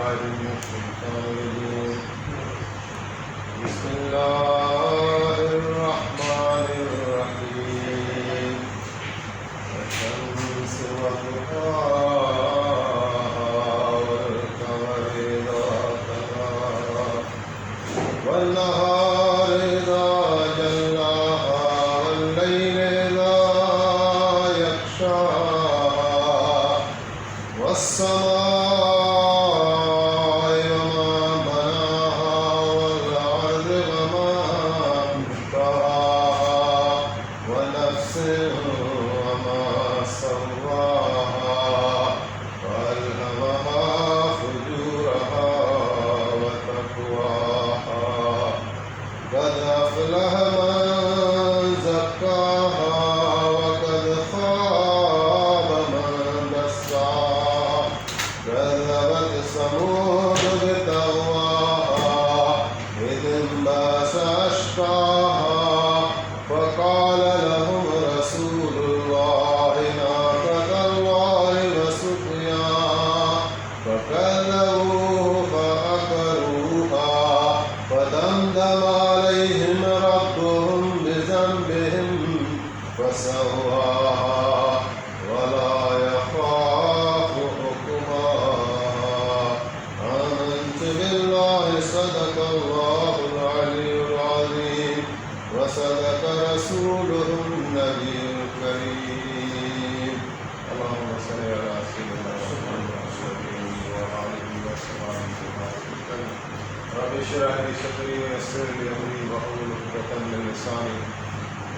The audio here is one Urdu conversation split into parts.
بالله من الشيطان الرجيم. بسم الله الرحمن الرحيم. والشمس وضحاها والقمر إذا تلاها والنهار إذا جلاها والليل إذا يغشاها والسماء وما بناها والأرض وما طحاها ونفس وما سواها فألهمها فجورها وتقواها قد أفلح من زكاها وقد خاب من دساها كذبت ثمود بتقواها إذ انبعث أشقاها فقال لهم رسول الله ناقة الله وسقياها فكذبوه فعقروها فدمدم عليهم ربهم بذنبهم فسواها ولا يخاف عقباها. آمنت بالله صدق الله العلي العظيم وصدق رسوله النبي الكريم. اللهم صل على سيدنا محمد وآله وصحبه رب اشرح لي صدري ويسر لي امري واحلل عقدة من لساني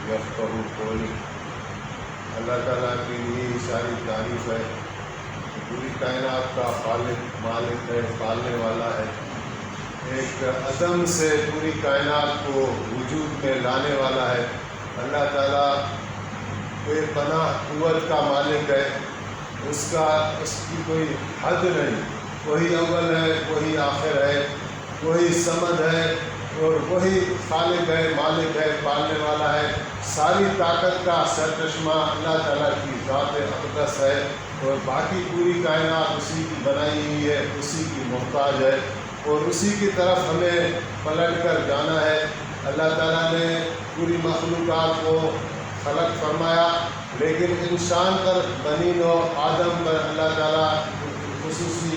یفقہوا قولی. اللہ تعالیٰ کی یہ ساری تعریف ہے کہ پوری کائنات کا خالق مالک ہے، پالنے والا ہے، ایک عدم سے پوری کائنات کو وجود میں لانے والا ہے. اللہ تعالیٰ بے پناہ قوت کا مالک ہے، اس کی کوئی حد نہیں. وہی اول ہے، وہی آخر ہے، وہی صمد ہے اور وہی خالق ہے، مالک ہے، پالنے والا ہے. ساری طاقت کا سرچشمہ اللہ تعالیٰ کی ذات اقدس ہے اور باقی پوری کائنات اسی کی بنائی ہوئی ہے، اسی کی محتاج ہے اور اسی کی طرف ہمیں پلٹ کر جانا ہے. اللہ تعالیٰ نے پوری مخلوقات کو خلق فرمایا، لیکن انسان پر بنی نوع آدم پر اللہ تعالیٰ خصوصی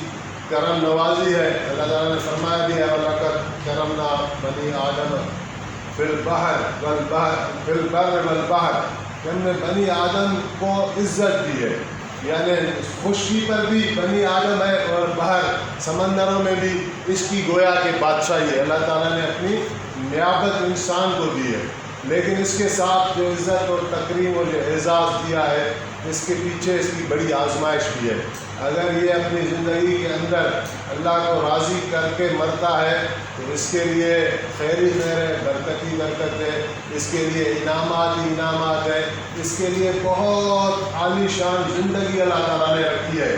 کرم نوازی ہے. اللہ تعالیٰ نے فرمایا بھی ہے وَلَقَدْ كَرَمْنَا بَنِي آدَمَ فِي الْبَحْرِ وَالْبَحْرِ کہ ہم نے بنی آدم کو عزت دی ہے. یعنی خشکی پر بھی بنی آدم ہے اور بحر سمندروں میں بھی اس کی گویا کہ بادشاہی ہے. اللہ تعالیٰ نے اپنی نیابت انسان کو دی ہے، لیکن اس کے ساتھ جو عزت اور تکریم اور جو اعزاز دیا ہے اس کے پیچھے اس کی بڑی آزمائش بھی ہے. اگر یہ اپنی زندگی کے اندر اللہ کو راضی کر کے مرتا ہے تو اس کے لیے خیر ہے، برکت ہے، اس کے لیے انعامات ہے، اس کے لیے بہت عالی شان زندگی اللہ تعالیٰ نے رکھی ہے،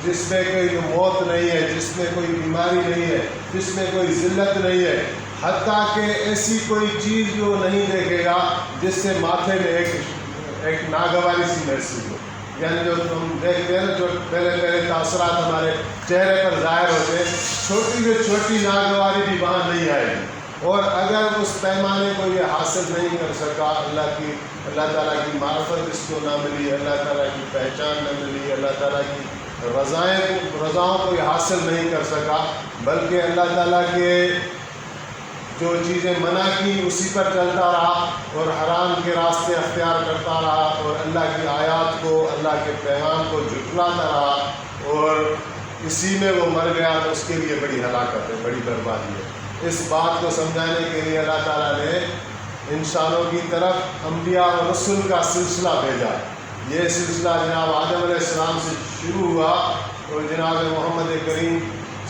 جس میں کوئی موت نہیں ہے، جس میں کوئی بیماری نہیں ہے، جس میں کوئی ذلت نہیں ہے. حتیٰ کہ ایسی کوئی چیز جو نہیں دیکھے گا جس سے ماتھے میں ایک ناگواری سی محسوس ہو. یعنی جو تم دیکھتے ہیں جو پہلے تاثرات ہمارے چہرے پر ظاہر ہوتے ہیں، چھوٹی سے چھوٹی ناگواری بھی وہاں نہیں آئے گی. اور اگر اس پیمانے کو یہ حاصل نہیں کر سکا، اللہ تعالیٰ کی معرفت اس کو نہ ملی، اللہ تعالیٰ کی پہچان نہ ملی، اللہ تعالیٰ کی رضاؤں کو یہ حاصل نہیں کر سکا، بلکہ اللہ تعالیٰ کے جو چیزیں منع کی اسی پر چلتا رہا اور حرام کے راستے اختیار کرتا رہا اور اللہ کی آیات کو، اللہ کے پیغام کو جھٹلاتا رہا اور اسی میں وہ مر گیا تو اس کے لیے بڑی ہلاکت ہے، بڑی بربادی ہے. اس بات کو سمجھانے کے لیے اللہ تعالیٰ نے انسانوں کی طرف انبیاء اور رسول کا سلسلہ بھیجا. یہ سلسلہ جناب آدم علیہ السلام سے شروع ہوا اور جناب محمد کریم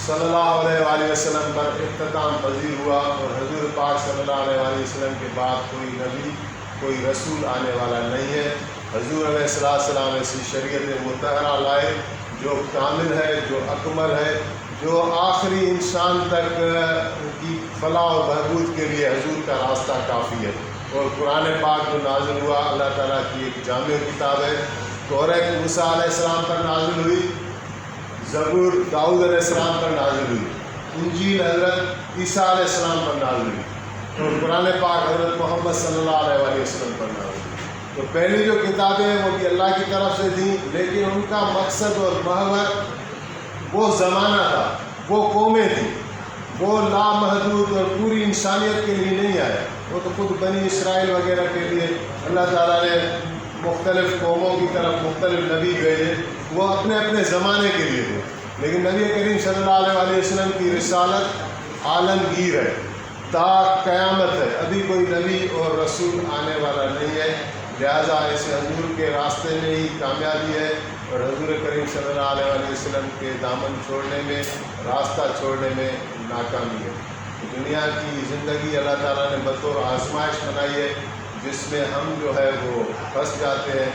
صلی اللہ علیہ وآلہ وسلم پر اختتام پذیر ہوا اور حضور پاک صلی اللہ علیہ وآلہ وسلم کے بعد کوئی نبی کوئی رسول آنے والا نہیں ہے. حضور علیہ السلام ایسی شریعت مطہرہ لائے جو کامل ہے، جو اکمل ہے، جو آخری انسان تک کی فلاح و بہبود کے لیے حضور کا راستہ کافی ہے. اور قرآن پاک جو نازل ہوا اللہ تعالیٰ کی ایک جامع کتاب ہے. توریت موسیٰ علیہ السلام پر نازل ہوئی، زبور داؤد علیہ السلام پر نازل ہوئی، انجیل حضرت عیسیٰ علیہ السلام پر نازل ہوئی، اور قرآن پاک حضرت محمد صلی اللہ علیہ وسلم پر نازل ہوئی۔ تو پہلی جو کتابیں ہیں وہ بھی اللہ کی طرف سے تھیں، لیکن ان کا مقصد اور محور وہ زمانہ تھا، وہ قومیں تھیں، وہ لامحدود اور پوری انسانیت کے لیے نہیں آیا۔ وہ تو خود بنی اسرائیل وغیرہ کے لیے اللہ تعالیٰ نے مختلف قوموں کی طرف مختلف نبی بھیجے، وہ اپنے اپنے زمانے کے لیے تھے، لیکن نبی کریم صلی اللہ علیہ وسلم کی رسالت عالمگیر ہے، تا قیامت ہے، ابھی کوئی نبی اور رسول آنے والا نہیں ہے، لہٰذا اس حضور کے راستے میں ہی کامیابی ہے، اور حضور کریم صلی اللہ علیہ وسلم کے دامن چھوڑنے میں، راستہ چھوڑنے میں ناکامی ہے۔ دنیا کی زندگی اللہ تعالیٰ نے بطور آزمائش بنائی ہے، جس میں ہم جو ہے وہ پھنس جاتے ہیں،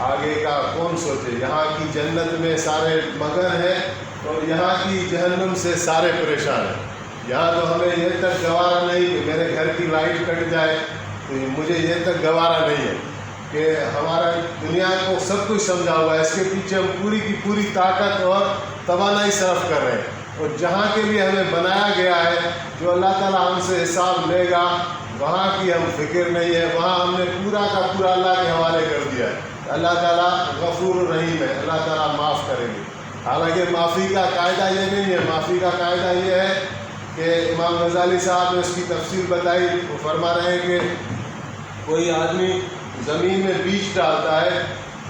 آگے کا کون سوچے۔ یہاں کی جنت میں سارے مگن ہیں اور یہاں کی جہنم سے سارے پریشان ہیں۔ یہاں تو ہمیں یہ تک گوارا نہیں کہ میرے گھر کی لائٹ کٹ جائے، تو مجھے یہ تک گوارا نہیں ہے کہ ہمارا دنیا کو سب کچھ سمجھا ہوا ہے، اس کے پیچھے ہم پوری کی پوری طاقت اور توانائی صرف کر رہے ہیں، اور جہاں کے لیے ہمیں بنایا گیا ہے، جو اللہ تعالیٰ ہم سے حساب لے گا، وہاں کی ہم فکر نہیں ہے، وہاں ہم نے پورا کا پورا اللہ کے حوالے کر دیا ہے۔ اللہ تعالیٰ غفور الرحیم ہے، اللہ تعالیٰ معاف کریں گے۔ حالانکہ معافی کا قاعدہ یہ نہیں ہے، معافی کا قاعدہ یہ ہے کہ امام غزالی صاحب نے اس کی تفصیل بتائی، وہ فرما رہے ہیں کہ کوئی آدمی زمین میں بیج ڈالتا ہے،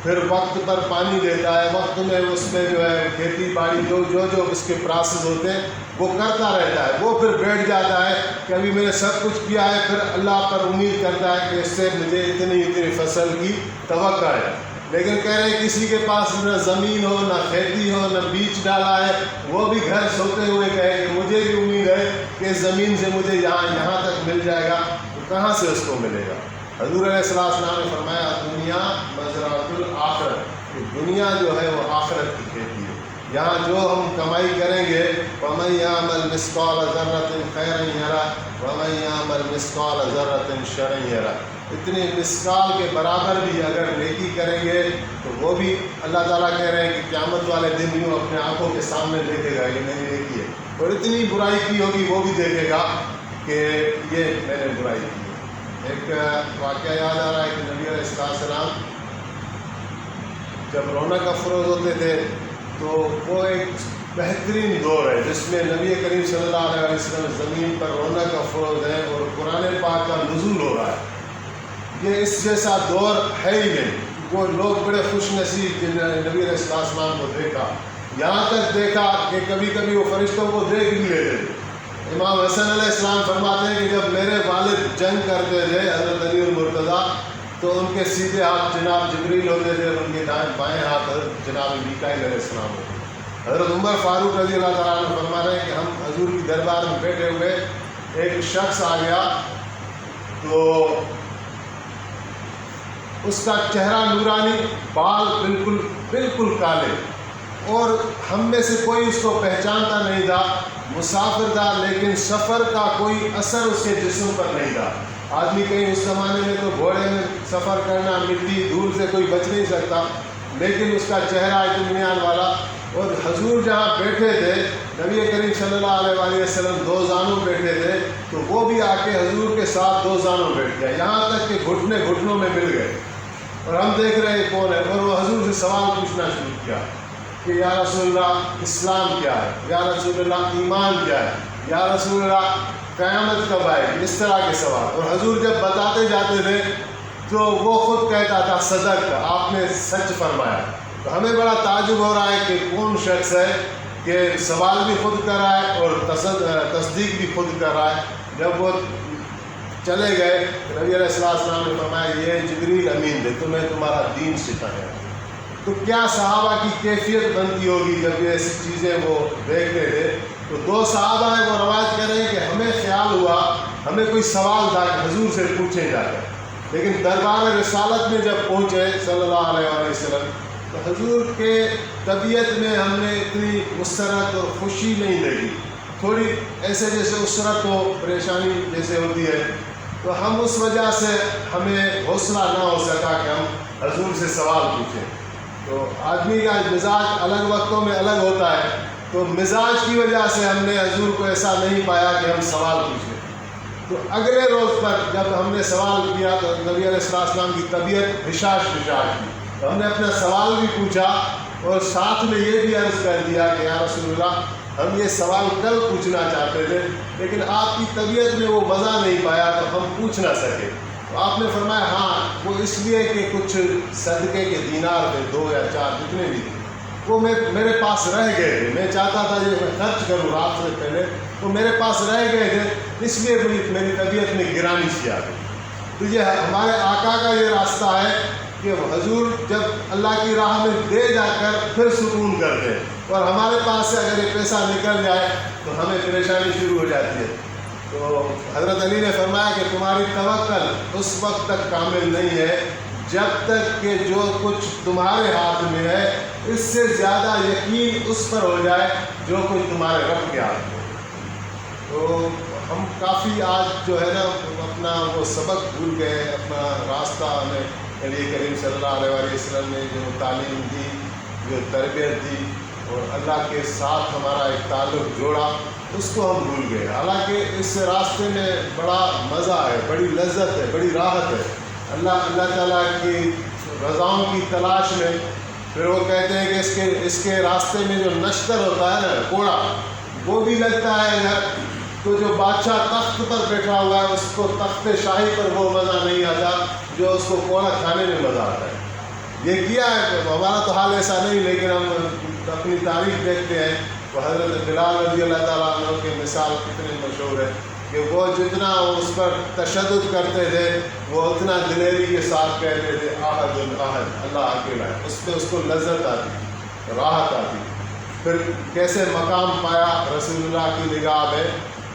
پھر وقت پر پانی دیتا ہے، وقت میں اس میں جو ہے کھیتی باڑی جو اس کے پروسیس ہوتے ہیں وہ کرتا رہتا ہے، وہ پھر بیٹھ جاتا ہے کہ ابھی میں نے سب کچھ کیا ہے، پھر اللہ پر امید کرتا ہے کہ اس سے مجھے اتنی فصل کی توقع ہے۔ لیکن کہہ رہے ہیں کسی کے پاس نہ زمین ہو، نہ کھیتی ہو، نہ بیج ڈالا ہے، وہ بھی گھر سوتے ہوئے کہے کہ مجھے بھی امید ہے کہ زمین سے مجھے یہاں تک مل جائے گا، تو کہاں سے اس کو ملے گا؟ حضور علیہ السلام نے فرمایا دنیا مزرعۃ الآخرت، کہ دنیا جو ہے وہ آخرت کی کھیتی ہے۔ یہاں جو ہم کمائی کریں گے، وَمَن يَعْمَلْ مِثْقَالَ ذَرَّةٍ خَيْرًا يَرَهُ وَمَن يَعْمَلْ مِثْقَالَ ذَرَّةٍ شَرًّا يَرَهُ۔ اتنے مثقال کے برابر بھی اگر نیکی کریں گے تو وہ بھی اللہ تعالیٰ کہہ رہے ہیں کہ قیامت والے دن یوں اپنے آنکھوں کے سامنے دیکھے گا کہ میں نے نیکی ہے، اور اتنی برائی کی ہوگی وہ بھی دیکھے گا کہ یہ میں نے برائی کی ہے۔ ایک واقعہ یاد آ رہا ہے کہ نبی علیہ السلام جب رونق افروز ہوتے تھے تو وہ ایک بہترین دور ہے جس میں نبی کریم صلی اللہ علیہ وسلم زمین پر رونق افروز ہے اور قرآن پاک کا نزول ہو رہا ہے۔ یہ اس جیسا دور ہے ہی نہیں۔ وہ لوگ بڑے خوش نصیب جن نے نبی علیہ السلام کو دیکھا، یہاں تک دیکھا کہ کبھی کبھی وہ فرشتوں کو دیکھ بھی لیتے تھے۔ امام حسن علیہ السلام فرماتے ہیں کہ جب میرے والد جنگ کرتے تھے حضرت علی المرتضیٰ، تو ان کے سیدھے ہاتھ جناب جبریل ہوتے تھے اور ان کے بائیں ہاتھ حضرت جناب میکائیل علیہ السلام ہوتے تھے۔ حضرت عمر فاروق رضی اللہ تعالیٰ عنہ فرما رہے ہیں کہ ہم حضور کی دربار میں بیٹھے ہوئے، ایک شخص آ گیا تو اس کا چہرہ نورانی، بال بالکل کالے، اور ہم میں سے کوئی اس کو پہچانتا نہیں تھا، مسافر تھا، لیکن سفر کا کوئی اثر اس کے جسم پر نہیں تھا۔ آدمی کہیں اس زمانے میں تو گھوڑے میں سفر کرنا، مٹی دھول سے کوئی بچ نہیں سکتا، لیکن اس کا چہرہ اطمینان والا۔ اور حضور جہاں بیٹھے تھے، نبی کریم صلی اللہ علیہ وسلم دو زانوں بیٹھے تھے، تو وہ بھی آ کے حضور کے ساتھ دو زانوں بیٹھ گیا، یہاں تک کہ گھٹنوں میں مل گئے، اور ہم دیکھ رہے ہیں کون ہے، اور وہ حضور سے سوال پوچھنا شروع کیا کہ یا رسول اللہ اسلام کیا ہے، یا رسول اللہ ایمان کیا ہے، یا رسول اللہ قیامت کب آئے گی، اس طرح کے سوال۔ اور حضور جب بتاتے جاتے تھے تو وہ خود کہتا تھا صدق، آپ نے سچ فرمایا۔ تو ہمیں بڑا تعجب ہو رہا ہے کہ کون شخص ہے کہ سوال بھی خود کر رہا ہے اور تصدیق بھی خود کر رہا ہے۔ جب وہ چلے گئے، نبی علیہ السلام نے فرمایا یہ جبریل امین تھے، تمہیں تمہارا دین سکھایا۔ تو کیا صحابہ کی کیفیت بنتی ہوگی جب یہ ایسی چیزیں وہ دیکھتے تھے؟ تو دو صحابہ ہیں، وہ روایت کر رہے ہیں کہ ہمیں خیال ہوا، ہمیں کوئی سوال تھا کہ حضور سے پوچھیں جا کر، لیکن دربار رسالت میں جب پہنچے صلی اللہ علیہ وسلم تو حضور کے طبیعت میں ہم نے اتنی مسرت اور خوشی نہیں دیکھی، تھوڑی ایسے جیسے اسرت ہو، پریشانی جیسے ہوتی ہے۔ تو ہم اس وجہ سے ہمیں حوصلہ نہ ہو سکا کہ ہم حضور سے سوال پوچھیں۔ تو آدمی کا مزاج الگ وقتوں میں الگ ہوتا ہے، تو مزاج کی وجہ سے ہم نے حضور کو ایسا نہیں پایا کہ ہم سوال پوچھیں۔ تو اگلے روز پر جب ہم نے سوال کیا تو نبی علیہ السلام کی طبیعت حشاش کی، تو ہم نے اپنا سوال بھی پوچھا اور ساتھ میں یہ بھی عرض کر دیا کہ یا رسول اللہ ہم یہ سوال کل پوچھنا چاہتے تھے لیکن آپ کی طبیعت میں وہ مزہ نہیں پایا تو ہم پوچھ نہ سکے۔ تو آپ نے فرمایا ہاں وہ اس لیے کہ کچھ صدقے کے دینار تھے 2 یا 4 جتنے بھی تھے وہ میرے پاس رہ گئے تھے، میں چاہتا تھا یہ میں خرچ کروں رات سے پہلے، تو میرے پاس رہ گئے تھے، اس لیے میری طبیعت میں گرانی سی آ گئی۔ تو یہ ہمارے آقا کا یہ راستہ ہے کہ حضور جب اللہ کی راہ میں دے جا کر پھر سکون کرتے ہیں، اور ہمارے پاس سے اگر یہ پیسہ نکل جائے تو ہمیں پریشانی شروع ہو جاتی ہے۔ تو حضرت علی نے فرمایا کہ تمہاری توکل اس وقت تک کامل نہیں ہے جب تک کہ جو کچھ تمہارے ہاتھ میں ہے اس سے زیادہ یقین اس پر ہو جائے جو کچھ تمہارے رب کے ہاتھ میں ہے۔ تو ہم کافی آج جو ہے نا اپنا وہ سبق بھول گئے، اپنا راستہ ہمیں نبی کریم صلی اللہ علیہ وسلم نے جو تعلیم دی، جو تربیت دی اور اللہ کے ساتھ ہمارا ایک تعلق جوڑا، اس کو ہم بھول گئے۔ حالانکہ اس راستے میں بڑا مزہ ہے، بڑی لذت ہے، بڑی راحت ہے۔ اللہ تعالیٰ کی رضاؤں کی تلاش میں پھر وہ کہتے ہیں کہ اس کے راستے میں جو نشتر ہوتا ہے نا، کوڑا، وہ بھی لگتا ہے اگر تو جو بادشاہ تخت پر بیٹھا ہوا ہے اس کو تخت شاہی پر وہ مزہ نہیں آتا جو اس کو کوڑا کھانے میں مزہ آتا ہے۔ یہ کیا ہے، ہمارا تو حال ایسا نہیں، لیکن ہم اپنی تاریخ دیکھتے ہیں تو حضرت بلال رضی اللہ تعالیٰ عنہ کی مثال کتنی مشہور ہے کہ وہ جتنا اس پر تشدد کرتے تھے وہ اتنا دلیری کے ساتھ کہتے تھے احد الاحد، اللہ اکیلا ہے، اس پہ اس کو لذت آتی، راحت آتی۔ پھر کیسے مقام پایا رسول اللہ کی نگاہ میں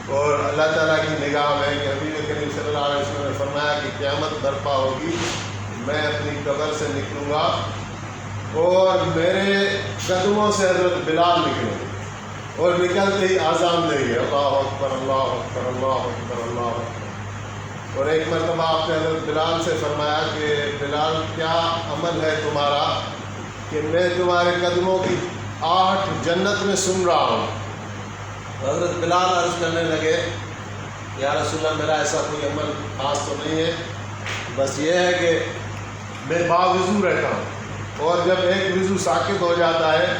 اور اللہ تعالیٰ کی نگاہ میں کہ حبیب کریم صلی اللہ علیہ وسلم نے فرمایا کہ قیامت برپا ہوگی، میں اپنی قبر سے نکلوں گا اور میرے قدموں سے حضرت بلال نکلیں گے، اور نکلتے ہی آزان دیں گے اللہ اکبر اللہ اکبر اللہ اکبر اللہ اکبر۔ اور ایک مرتبہ آپ نے حضرت بلال سے فرمایا کہ بلال کیا عمل ہے تمہارا کہ میں تمہارے قدموں کی آہٹ جنت میں سن رہا ہوں۔ حضرت بلال عرض کرنے لگے یا رسول اللہ میرا ایسا کوئی عمل خاص تو نہیں ہے، بس یہ ہے کہ میں باوضو رہتا ہوں اور جب ایک وضو ساکت ہو جاتا ہے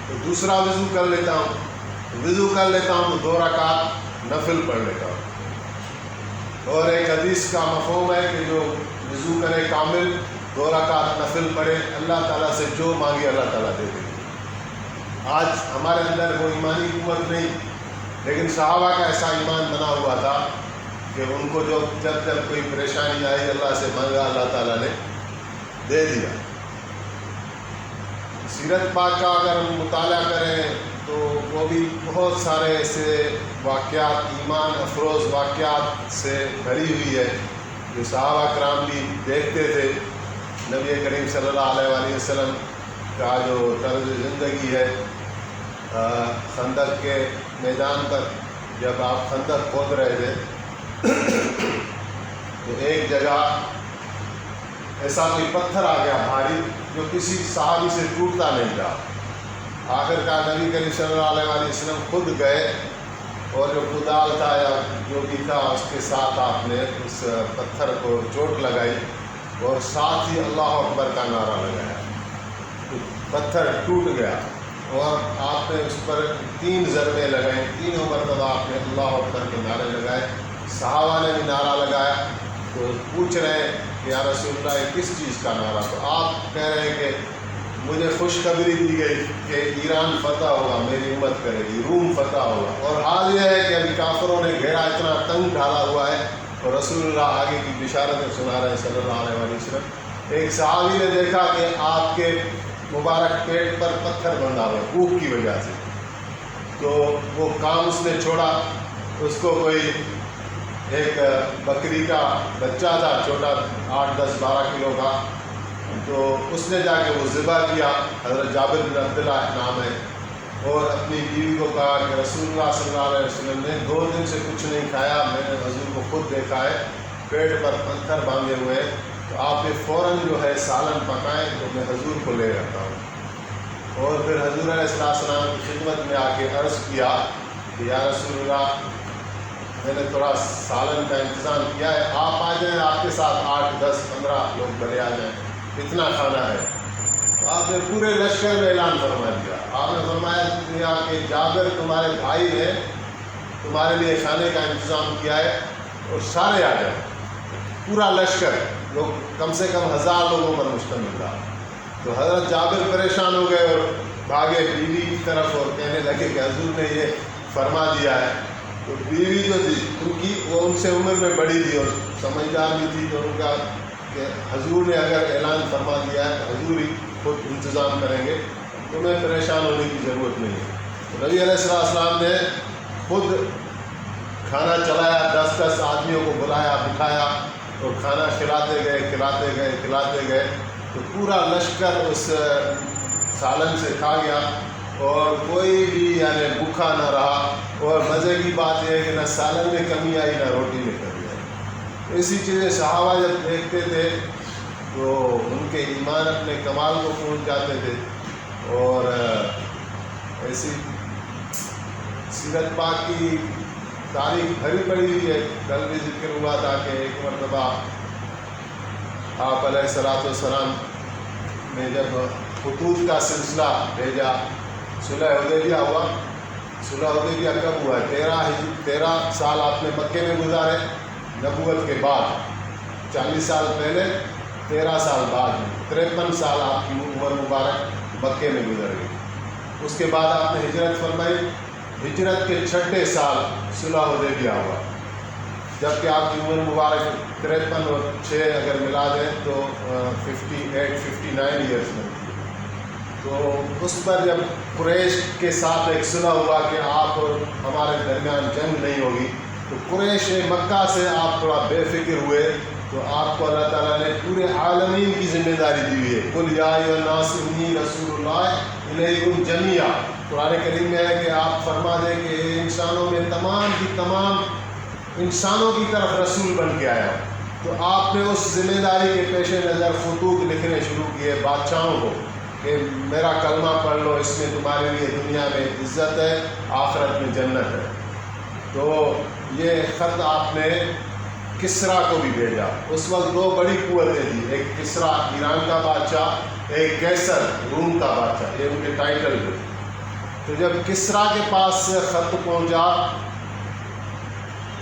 تو دوسرا وضو کر لیتا ہوں تو 2 رکعت نفل پڑھ لیتا ہوں۔ اور ایک حدیث کا مفہوم ہے کہ جو وضو کرے کامل 2 رکعت نفل پڑھے، اللہ تعالیٰ سے جو مانگے اللہ تعالیٰ دے دے۔ آج ہمارے اندر وہ ایمانی قوت نہیں، لیکن صحابہ کا ایسا ایمان بنا ہوا تھا کہ ان کو جب کوئی پریشانی آئی اللہ سے مانگا، اللہ تعالیٰ نے دے دیا۔ سیرت پاک کا اگر ہم مطالعہ کریں تو وہ بھی بہت سارے ایسے واقعات، ایمان افروز واقعات سے بھری ہوئی ہے جو صحابہ کرام بھی دیکھتے تھے۔ نبی کریم صلی اللہ علیہ وسلم کا جو طرز زندگی ہے، خندق کے میدان پر جب آپ خندق کھود رہے تھے تو ایک جگہ ایسا کوئی پتھر آ گیا بھاری جو کسی صحابی سے ٹوٹتا نہیں تھا۔ آخر کار نبی کریم صلی اللہ علیہ وسلم خود گئے اور جو کدال تھا یا جو بھی تھا اس کے ساتھ آپ نے اس پتھر کو چوٹ لگائی اور ساتھ ہی اللہ اکبر کا نعرہ لگایا، پتھر ٹوٹ گیا اور آپ نے اس پر 3 ضربیں لگائیں، تینوں مرتبہ آپ نے اللہ اکبر کے نعرے لگائے۔ صحابہ نے بھی نعرہ لگایا تو پوچھ رہے ہیں کہ یا رسول اللہ یہ کس چیز کا نعرہ؟ تو آپ کہہ رہے ہیں کہ مجھے خوشخبری دی گئی کہ ایران فتح ہوگا، میری امت کرے گی، روم فتح ہوگا۔ اور حال یہ ہے کہ ابھی کافروں نے گھیرا اتنا تنگ ڈالا ہوا ہے اور رسول اللہ آگے کی بشارتیں سنا رہے ہیں صلی اللہ علیہ وسلم۔ ایک صحابی نے دیکھا کہ آپ کے مبارک پیٹ پر پتھر بندھا ہوا بھوک کی وجہ سے، تو وہ کام اس نے چھوڑا۔ اس کو کوئی ایک بکری کا بچہ تھا چھوٹا 8 10 12 کلو کا، تو اس نے جا کے وہ ذبح کیا، حضرت جابر بن عبداللہ نام ہے، اور اپنی بیوی کو کہا کہ رسول اللہ صلی اللہ علیہ وسلم نے 2 دن سے کچھ نہیں کھایا، میں نے حضور کو خود دیکھا ہے پیٹ پر پتھر باندھے ہوئے تو آپ یہ فوراً جو ہے سالن پکائیں تو میں حضور کو لے جاتا ہوں. اور پھر حضور علیہ السلام کی خدمت میں آ کے عرض کیا کہ یا رسول اللہ میں نے تھوڑا سالن کا انتظام کیا ہے، آپ آ جائیں، آپ کے ساتھ 8 10 15 لوگ بڑے آ جائیں، اتنا کھانا ہے. تو آپ نے پورے لشکر میں اعلان فرما دیا. آپ نے فرمایا کہ جابر تمہارے بھائی نے تمہارے لیے کھانے کا انتظام کیا ہے اور سارے آ جائیں. پورا لشکر لوگ کم سے کم 1000 لوگوں پر مشتمل تھا. تو حضرت جابر پریشان ہو گئے اور بھاگے بیوی کی طرف اور کہنے لگے کہ حضور نے یہ فرما دیا ہے. تو بیوی جو تھی کیونکہ وہ ان سے عمر میں بڑی تھی اور سمجھدار بھی تھی، تو ان کا کہ حضور نے اگر اعلان فرما دیا ہے تو حضور ہی خود انتظام کریں گے، تمہیں پریشان ہونے کی ضرورت نہیں ہے. تو نبی علیہ السلام نے خود کھانا چلایا، 10 10 آدمیوں کو بلایا بٹھایا اور کھانا کھلاتے گئے. تو پورا لشکر اس سالن سے کھا گیا اور کوئی بھی یعنی بھوکا نہ رہا. اور مزے کی بات یہ ہے کہ نہ سالن میں کمی آئی نہ روٹی میں کمی آئی. ایسی چیزیں صحابہ جب دیکھتے تھے تو ان کے ایمان اپنے کمال کو پہنچ جاتے تھے. اور ایسی سیرت پاک کی تاریخ بھری پڑی ہوئی ہے. کل بھی ذکر ہوا تھا کہ ایک مرتبہ آپ علیہ السلام نے جب خطوط کا سلسلہ بھیجا، صلح حدیبیہ ہوا. صلح حدیبیہ کب ہوا ہے؟ 13 سال آپ نے مکے میں گزارے نبوت کے بعد. 40 سال پہلے، 13 سال بعد میں، 53 سال آپ کی عمر مبارک مکے میں گزر گئی. اس کے بعد آپ نے ہجرت فرمائی. ہجرت کے 6 سال صلح حدیبیہ ہوا، جبکہ آپ کی عمر مبارک 53 اور 6 اگر ملا دیں تو 59 ایئرس میں. تو اس پر جب قریش کے ساتھ ایک صلح ہوا کہ آپ اور ہمارے درمیان جنگ نہیں ہوگی، تو قریش مکہ سے آپ تھوڑا بے فکر ہوئے. تو آپ کو اللہ تعالیٰ نے پورے عالمین کی ذمہ داری دی ہوئی ہے. قل یا ایھا الناس انی رسول اللہ الیکم جمیعا. قرآن کریم میں ہے کہ آپ فرما دیں کہ انسانوں میں تمام کی تمام انسانوں کی طرف رسول بن کے آیا. تو آپ نے اس ذمہ داری کے پیش نظر خطوط لکھنے شروع کیے بادشاہوں کو کہ میرا کلمہ پڑھ لو، اس میں تمہارے لیے دنیا میں عزت ہے، آخرت میں جنت ہے. تو یہ خط آپ نے کسریٰ کو بھی بھیجا. اس وقت 2 بڑی قوتیں تھیں، ایک کسریٰ ایران کا بادشاہ، ایک قیصر روم کا بادشاہ، یہ ان کے ٹائٹل تھے. تو جب کسریٰ کے پاس سے خط پہنچا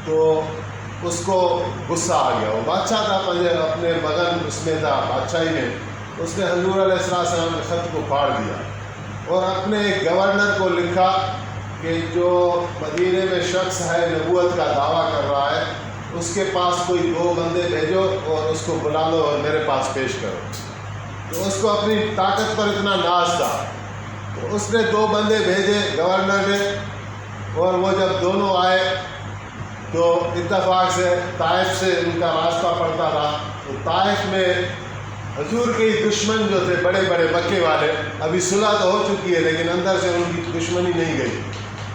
تو اس کو غصہ آ گیا. وہ بادشاہ تھا، اپنے مگن اس میں تھا بادشاہی میں. اس نے حضور علیہ السلام کے خط کو پھاڑ دیا اور اپنے ایک گورنر کو لکھا کہ جو مدینے میں شخص ہے نبوت کا دعویٰ کر رہا ہے، اس کے پاس کوئی 2 بندے بھیجو اور اس کو بلا لو اور میرے پاس پیش کرو. تو اس کو اپنی طاقت پر اتنا ناز تھا. تو اس نے 2 بندے بھیجے گورنر نے، اور وہ جب دونوں آئے تو اتفاق سے طائف سے ان کا راستہ پڑتا تھا. تو طائف میں حضور کے دشمن جو تھے بڑے بڑے مکے والے، ابھی صلح تو ہو چکی ہے لیکن اندر سے ان کی دشمنی نہیں گئی.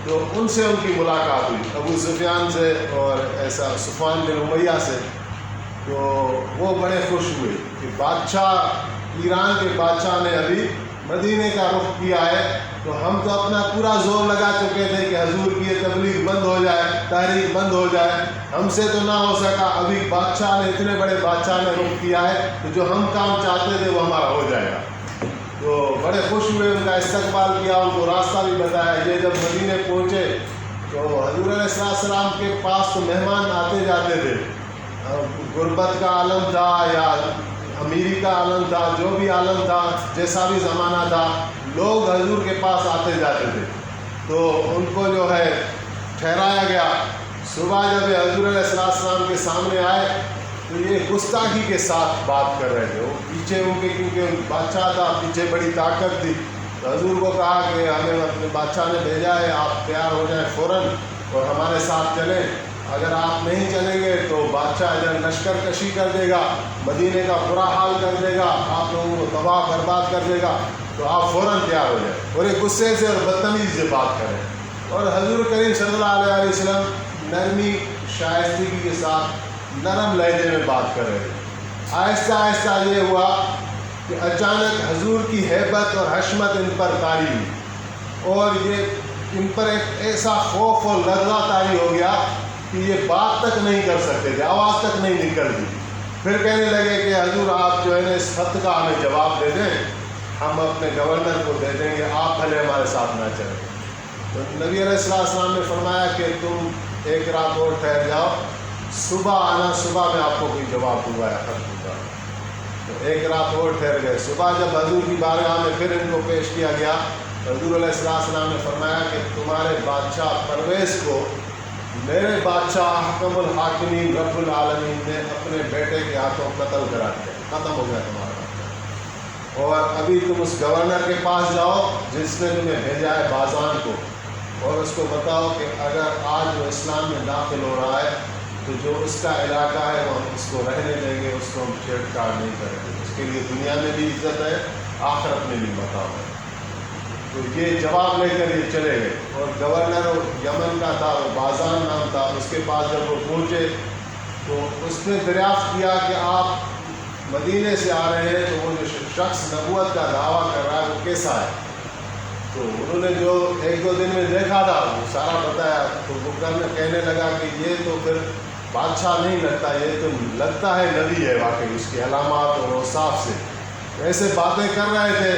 تو ان سے ان کی ملاقات ہوئی، ابو سفیان سے اور ایسا صفوان بن امیہ سے. تو وہ بڑے خوش ہوئے کہ بادشاہ ایران کے بادشاہ نے ابھی مدینے کا رخ کیا ہے. تو ہم تو اپنا پورا زور لگا چکے تھے کہ حضور کی یہ تبلیغ بند ہو جائے، تحریک بند ہو جائے، ہم سے تو نہ ہو سکا. ابھی بادشاہ نے، اتنے بڑے بادشاہ نے رخ کیا ہے تو جو ہم کام چاہتے تھے وہ ہمارا ہو جائے گا. تو بڑے خوش ہوئے، ان کا استقبال کیا، ان کو راستہ بھی بتایا. یہ جب مدینے پہنچے تو حضور علیہ السلام کے پاس تو مہمان آتے جاتے تھے. غربت کا عالم تھا یا امیری کا عالم تھا، جو بھی عالم تھا، جیسا بھی زمانہ تھا، لوگ حضور کے پاس آتے جاتے تھے. تو ان کو جو ہے ٹھہرایا گیا. صبح جب حضور علیہ السلام کے سامنے آئے تو یہ گستاخی کے ساتھ بات کر رہے تھے. وہ پیچھے ان کے، کیونکہ بادشاہ تھا، پیچھے بڑی طاقت تھی. تو حضور کو کہا کہ ہمیں اپنے بادشاہ نے بھیجا ہے، آپ تیار ہو جائیں فوراً اور ہمارے ساتھ چلیں. اگر آپ نہیں چلیں گے تو بادشاہ ادھر لشکر کشی کر دے گا، مدینے کا برا حال کر دے گا، آپ لوگوں کو تباہ برباد کر دے گا. تو آپ فوراً تیار ہو جائیں اور ایک غصے سے اور بدتمیزی سے بات کریں. اور حضور کریم صلی اللہ علیہ وسلم نرمی شائستگی کے ساتھ نرم لہجے میں بات کر رہے تھے. آہستہ آہستہ یہ ہوا کہ اچانک حضور کی ہیبت اور حشمت ان پر طاری ہوئی، اور یہ ان پر ایک ایسا خوف اور لرزہ طاری ہو گیا کہ یہ بات تک نہیں کر سکتے تھے، آواز تک نہیں نکلتی۔ پھر کہنے لگے کہ حضور آپ جو ہے نا اس خط کا ہمیں جواب دے دیں، ہم اپنے گورنر کو دے دیں گے، آپ بھلے ہمارے ساتھ نہ چلیں۔ تو نبی علیہ السلام نے فرمایا کہ تم ایک رات اور ٹھہر جاؤ، صبح آنا، صبح میں آپ کو کوئی جواب دوں گا یا خط دوں گا۔ تو ایک رات اور ٹھہر گئے۔ صبح جب حضور کی بارگاہ میں پھر ان کو پیش کیا گیا، حضور علیہ السلام نے فرمایا کہ تمہارے بادشاہ پرویز کو میرے بادشاہ حکم الحاکمین رب العالمین نے اپنے بیٹے کے ہاتھوں قتل کرا دیا، ختم ہو گیا تمہارا بادشاہ۔ اور ابھی تم اس گورنر کے پاس جاؤ جس نے تمہیں بھیجا ہے بازان کو، اور اس کو بتاؤ کہ اگر آج وہ اسلام میں داخل ہو رہا ہے تو جو اس کا علاقہ ہے وہ ہم اس کو رہنے دیں گے، اس کو ہم چھیڑ چھاڑ نہیں کریں گے، اس کے لیے دنیا میں بھی عزت ہے، آخرت میں بھی مقام ہے۔ تو یہ جواب لے کر یہ چلے گئے، اور گورنر یمن کا تھا، وہ بازان نام تھا، اس کے پاس جب وہ پہنچے تو اس نے دریافت کیا کہ آپ مدینے سے آ رہے ہیں، تو وہ جو شخص نبوت کا دعویٰ کر رہا ہے وہ کیسا ہے؟ تو انہوں نے جو ایک دو دن میں دیکھا تھا وہ سارا بتایا۔ تو وہ کہنے لگا کہ یہ تو پھر بادشاہ نہیں لگتا، یہ تو لگتا ہے نبی ہے واقعی، اس کی علامات اور اوصاف سے ایسے باتیں کر رہے تھے۔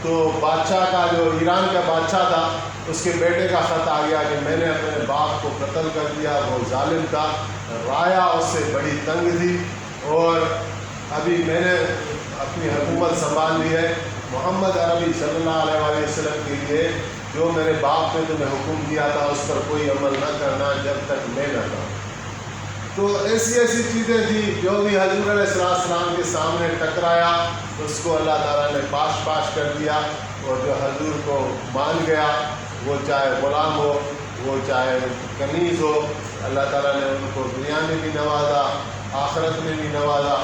تو بادشاہ کا جو ایران کا بادشاہ تھا، اس کے بیٹے کا خط آ گیا کہ میں نے اپنے باپ کو قتل کر دیا، وہ ظالم تھا، رایا اس سے بڑی تنگ تھی، اور ابھی میں نے اپنی حکومت سنبھال لی ہے۔ محمد عربی صلی اللہ علیہ وسلم کے لیے جو میرے باپ نے تمہیں حکم دیا تھا اس پر کوئی عمل نہ کرنا جب تک میں نہ کروں۔ تو ایسی ایسی چیزیں تھیں جو بھی حضور علیہ السلام کے سامنے ٹکرایا، اس کو اللہ تعالیٰ نے پاش پاش کر دیا، اور جو حضور کو مان گیا، وہ چاہے غلام ہو، وہ چاہے کنیز ہو، اللہ تعالیٰ نے ان کو دنیا میں بھی نوازا، آخرت میں بھی نوازا۔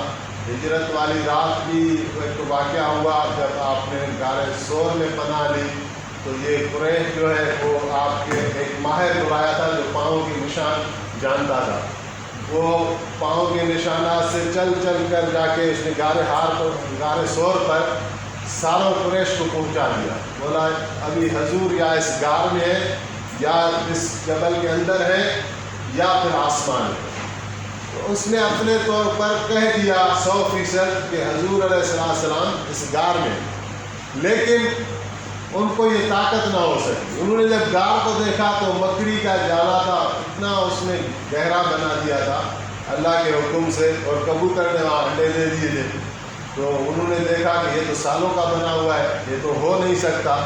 ہجرت والی رات بھی ایک واقعہ ہوا جب آپ نے غار ثور میں پناہ لی، تو یہ قریش جو ہے وہ آپ کے ایک ماہر بلایا تھا جو پاؤں کی نشان جانتا تھا، وہ پاؤں کے نشانات سے چل چل کر جا کے اس نے غار ثور پر ساروں قریش کو پہنچا دیا۔ بولا ابھی حضور یا اس غار میں ہے، یا اس جبل کے اندر ہے، یا پھر آسمان ہے۔ تو اس نے اپنے طور پر کہہ دیا 100% کہ حضور علیہ السلام اس غار میں، لیکن ان کو یہ طاقت نہ ہو سکی۔ انہوں نے جب غار کو دیکھا تو مکڑی کا جالا تھا، اتنا اس نے گہرا بنا دیا تھا اللہ کے حکم سے، اور کبوتر نے وہاں انڈے دے دیے تھے۔ تو انہوں نے دیکھا کہ یہ تو سالوں کا بنا ہوا ہے، یہ تو ہو نہیں سکتا۔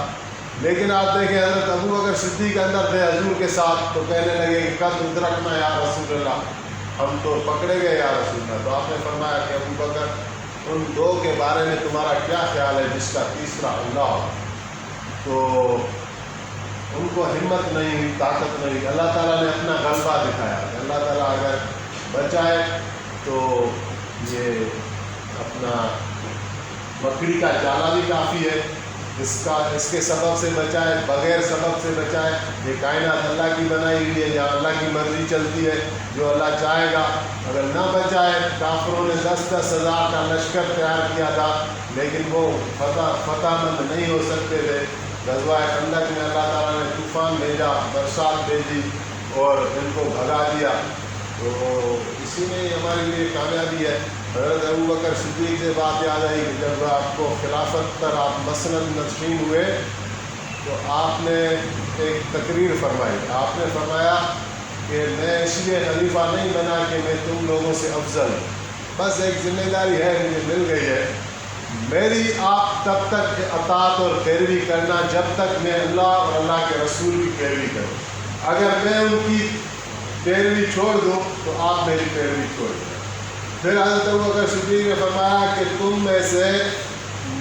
لیکن آپ دیکھیں حضرت ابو بکر صدیق اندر تھے حضور کے ساتھ، تو کہنے لگے کہ قد ادرکنا یا رسول اللہ، ہم تو پکڑے گئے یا رسول اللہ۔ تو آپ نے فرمایا کہ ابو بکر ان دو کے بارے میں تمہارا کیا خیال ہے جس کا تیسرا اللہ ہو؟ تو ان کو ہمت نہیں، طاقت نہیں۔ اللہ تعالیٰ نے اپنا غلبہ دکھایا کہ اللہ تعالیٰ اگر بچائے تو یہ اپنا مکڑی کا جالا بھی کافی ہے، اس کے سبب سے بچائے، بغیر سبب سے بچائے۔ یہ کائنات اللہ کی بنائی ہوئی ہے، یا اللہ کی مرضی چلتی ہے، جو اللہ چاہے گا۔ اگر نہ بچائے، کافروں نے 10-10 ہزار کا لشکر تیار کیا تھا، لیکن وہ فتح مند نہیں ہو سکتے تھے۔ غزوہ خندق میں اللہ تعالیٰ نے طوفان بھیجا، برسات بھیجی، اور ان کو بھگا دیا۔ تو اسی میں ہمارے لیے کامیابی ہے۔ حضرت ابو بکر صدیق سے بات یاد آئی کہ جب آپ کو خلافت پر آپ مسند نشین ہوئے تو آپ نے ایک تقریر فرمائی۔ آپ نے فرمایا کہ میں اس لیے خلیفہ نہیں بنا کہ میں تم لوگوں سے افضل ہوں، بس ایک ذمہ داری ہے مجھے مل گئی ہے، میری آپ تب تک اطاعت اور پیروی کرنا جب تک میں اللہ اور اللہ کے رسول کی پیروی کروں۔ اگر میں ان کی پیروی چھوڑ دوں تو آپ میری پیروی چھوڑ دیں۔ پھر حضرت ابو بکر صدیق نے فرمایا کہ تم میں سے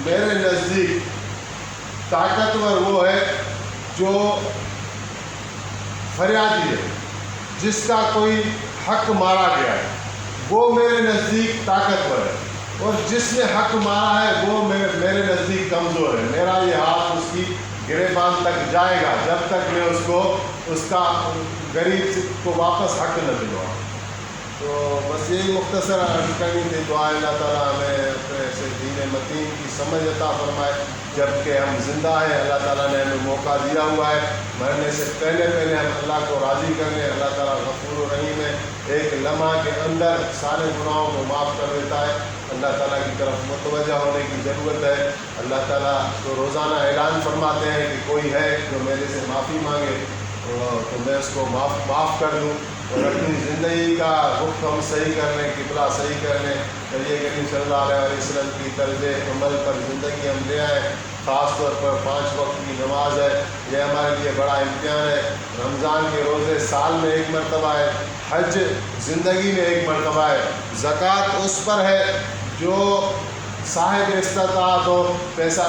میرے نزدیک طاقتور وہ ہے جو فریادی ہے، جس کا کوئی حق مارا گیا ہے، وہ میرے نزدیک طاقتور ہے، اور جس نے حق مارا ہے وہ میرے نزدیک کمزور ہے۔ میرا یہ ہاتھ اس کی گریبان تک جائے گا جب تک میں اس کا غریب کو واپس حق نہ دلواؤں۔ تو بس یہی مختصر عرض کرنی تھی. دعا اللہ تعالیٰ ہمیں اپنے سے دین متین کی سمجھ عطا فرمائے. جب کہ ہم زندہ ہیں اللہ تعالیٰ نے ہمیں موقع دیا ہوا ہے. مرنے سے پہلے ہم اللہ کو راضی کرنے. اللہ تعالیٰ غفور و رحیم ہے. ایک لمحہ کے اندر سارے گناہوں کو معاف کر دیتا ہے. اللہ تعالیٰ کی طرف متوجہ ہونے کی ضرورت ہے. اللہ تعالیٰ تو روزانہ اعلان فرماتے ہیں کہ کوئی ہے جو میرے سے معافی مانگے تو میں اس کو معاف کر دوں. اور اپنی زندگی کا رخ ہم صحیح کر لیں, قبلہ صحیح کر لیں. نبی کریم صلی اللہ علیہ وسلم کی طرز عمل پر زندگی ہم لے آئیں. خاص طور پر 5 وقت کی نماز ہے, یہ ہمارے لیے بڑا امتحان ہے. رمضان کے روزے سال میں 1 مرتبہ ہے. حج زندگی میں 1 مرتبہ ہے. زکوٰۃ اس پر ہے جو صاحب استطاعت ہو, پیسہ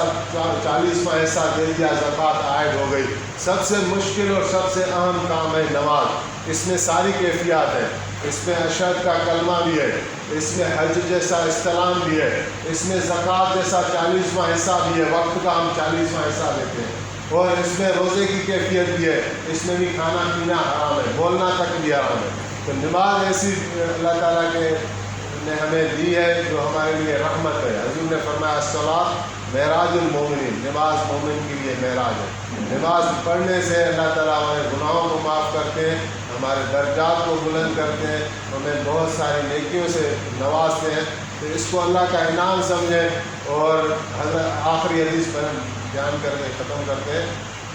40واں حصہ دے دیا, زکوٰۃ عائد ہو گئی. سب سے مشکل اور سب سے اہم کام ہے نماز. اس میں ساری کیفیات ہیں. اس میں اشہد کا کلمہ بھی ہے, اس میں حج جیسا استلام بھی ہے, اس میں زکوٰۃ جیسا 40واں حصہ بھی ہے, وقت کا ہم 40واں حصہ دیتے ہیں. اور اس میں روزے کی کیفیت بھی ہے. اس میں بھی کھانا پینا حرام ہے, بولنا تک بھی حرام ہے. تو نماز ایسی اللہ تعالیٰ کے نے ہمیں دی ہے جو ہمارے لیے رحمت ہے. حضور نے فرمایا الصلاۃ معراج المومنین, نماز مومن کے لیے معراج ہے. نماز پڑھنے سے اللہ تعالیٰ ہمارے گناہوں کو معاف کرتے ہیں, ہمارے درجات کو بلند کرتے ہیں, ہمیں بہت ساری نیکیوں سے نوازتے ہیں. تو اس کو اللہ کا انعام سمجھیں. اور حضرت آخری حدیث پر بیان کر کے ختم کرتے ہیں.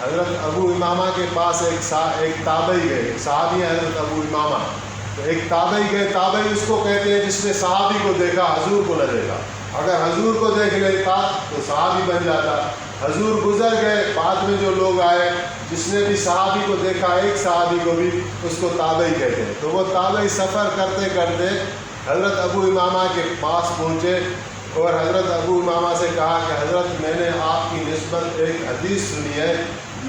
حضرت ابو امامہ کے پاس ایک تابعی گئے, ایک صحابی ہے حضرت ابو امامہ. تو ایک تابعی گئے, تابعی اس کو کہتے ہیں جس نے صحابی کو دیکھا حضور کو نہ دیکھا. اگر حضور کو دیکھ لیتا تو صحابی بن جاتا. حضور گزر گئے, بعد میں جو لوگ آئے جس نے بھی صحابی کو دیکھا, ایک صحابی کو بھی, اس کو تابعی کہتے ہیں. تو وہ تابعی سفر کرتے کرتے حضرت ابو امامہ کے پاس پہنچے اور حضرت ابو امامہ سے کہا کہ حضرت میں نے آپ کی نسبت ایک حدیث سنی ہے,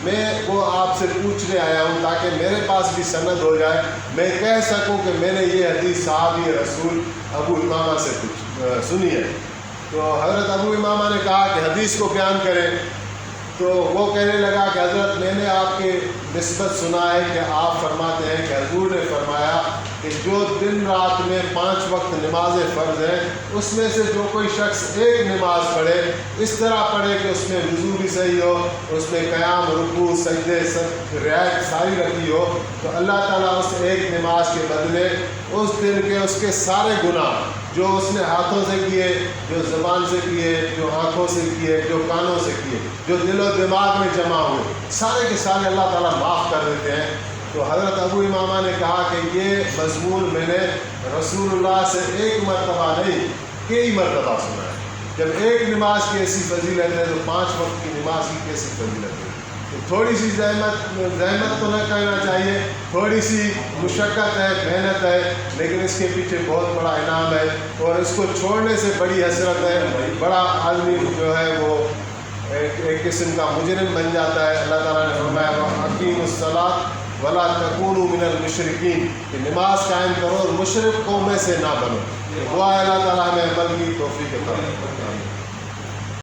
میں وہ آپ سے پوچھنے آیا ہوں تاکہ میرے پاس بھی سند ہو جائے, میں کہہ سکوں کہ میں نے یہ حدیث صحابی رسول ابو امامہ سے سنی ہے. تو حضرت ابو امامہ نے کہا کہ حدیث کو بیان کریں. تو وہ کہنے لگا کہ حضرت میں نے آپ کے نسبت سنا ہے کہ آپ فرماتے ہیں کہ حضور نے فرمایا کہ جو دن رات میں 5 وقت نمازیں فرض ہیں, اس میں سے جو کوئی شخص ایک نماز پڑھے, اس طرح پڑھے کہ اس میں وضو بھی صحیح ہو, اس میں قیام, رکوع, سجدے سب رعایت ساری رکھی ہو, تو اللہ تعالیٰ اس ایک نماز کے بدلے اس دن کے اس کے سارے گناہ جو اس نے ہاتھوں سے کیے, جو زبان سے کیے, جو آنکھوں سے کیے, جو کانوں سے کیے, جو دل و دماغ میں جمع ہوئے, سارے کے سارے اللہ تعالیٰ معاف کر دیتے ہیں. تو حضرت ابو امامہ نے کہا کہ یہ مضمون میں نے رسول اللہ سے 1 مرتبہ نہیں, کئی مرتبہ سنا ہے. جب ایک نماز کی ایسی فضیلت ہے تو 5 وقت کی نماز کی کیسی فضیلت ہے. تو تھوڑی سی زحمت تو نہ کرنا چاہیے, تھوڑی سی مشقت ہے, محنت ہے, لیکن اس کے پیچھے بہت بڑا انعام ہے. اور اس کو چھوڑنے سے بڑی حسرت ہے. بڑا آدمی جو ہے وہ ایک قسم کا مجرم بن جاتا ہے. اللہ تعالیٰ نے فرمایا اقیموا الصلاۃ ولا تکونوا من المشرکین, کہ نماز قائم کرو اور مشرک قوم میں سے نہ بنو. دعا ہے اللہ تعالیٰ ہمیں عمل کی توفیق عطا فرمائے.